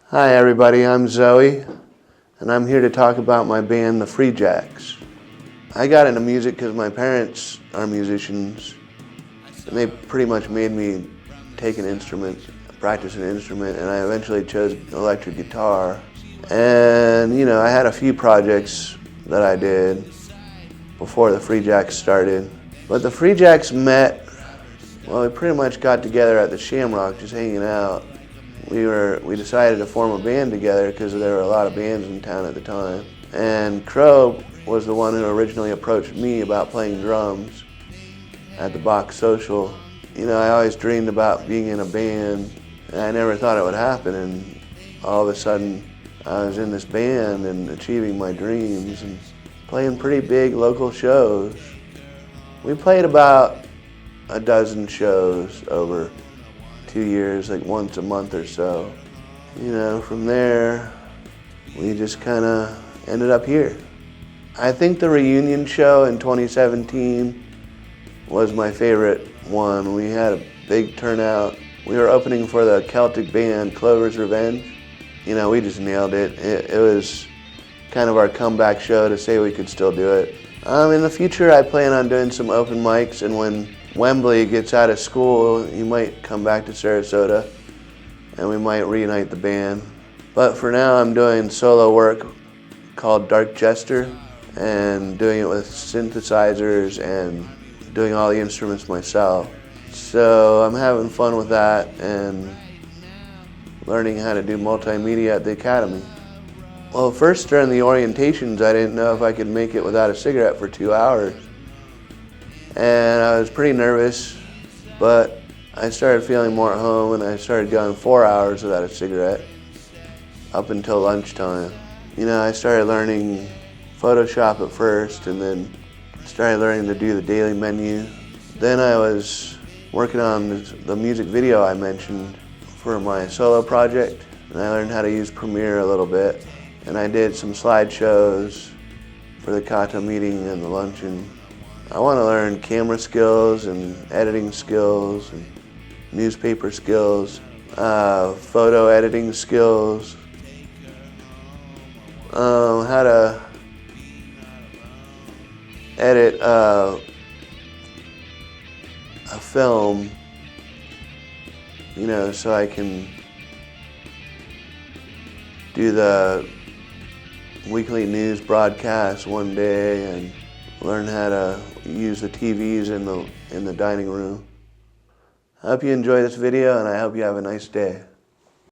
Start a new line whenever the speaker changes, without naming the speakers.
Hi everybody, I'm Zowie, and I'm here to talk about my band, the Freejacks. I got into music because my parents are musicians, and they pretty much made me take an instrument, practice an instrument, and I eventually chose electric guitar. And I had a few projects that I did before the Freejacks started. But the Freejacks we pretty much got together at the Shamrock, just hanging out. We decided to form a band together because there were a lot of bands in town at the time. And Crow was the one who originally approached me about playing drums at the Box Social. I always dreamed about being in a band, and I never thought it would happen. And all of a sudden, I was in this band and achieving my dreams and playing pretty big local shows. We played about a dozen shows over 2 years, like once a month or so. From there, we just kind of ended up here. I think the reunion show in 2017 was my favorite one. We had a big turnout. We were opening for the Celtic band Clover's Revenge. We just nailed it. It was kind of our comeback show to say we could still do it. In the future, I plan on doing some open mics, and when Wembley gets out of school, you might come back to Sarasota and we might reunite the band. But for now, I'm doing solo work called Dark Jester and doing it with synthesizers and doing all the instruments myself. So I'm having fun with that and learning how to do multimedia at the Academy. Well, first during the orientations, I didn't know if I could make it without a cigarette for 2 hours. And I was pretty nervous, but I started feeling more at home, and I started going 4 hours without a cigarette up until lunchtime. I started learning Photoshop at first, and then started learning to do the daily menu. Then I was working on the music video I mentioned for my solo project, and I learned how to use Premiere a little bit. And I did some slideshows for the Kata meeting and the luncheon. I want to learn camera skills and editing skills and newspaper skills, photo editing skills, how to edit a film, so I can do the weekly news broadcast one day and learn how to use the TVs in the dining room. I hope you enjoy this video, and I hope you have a nice day.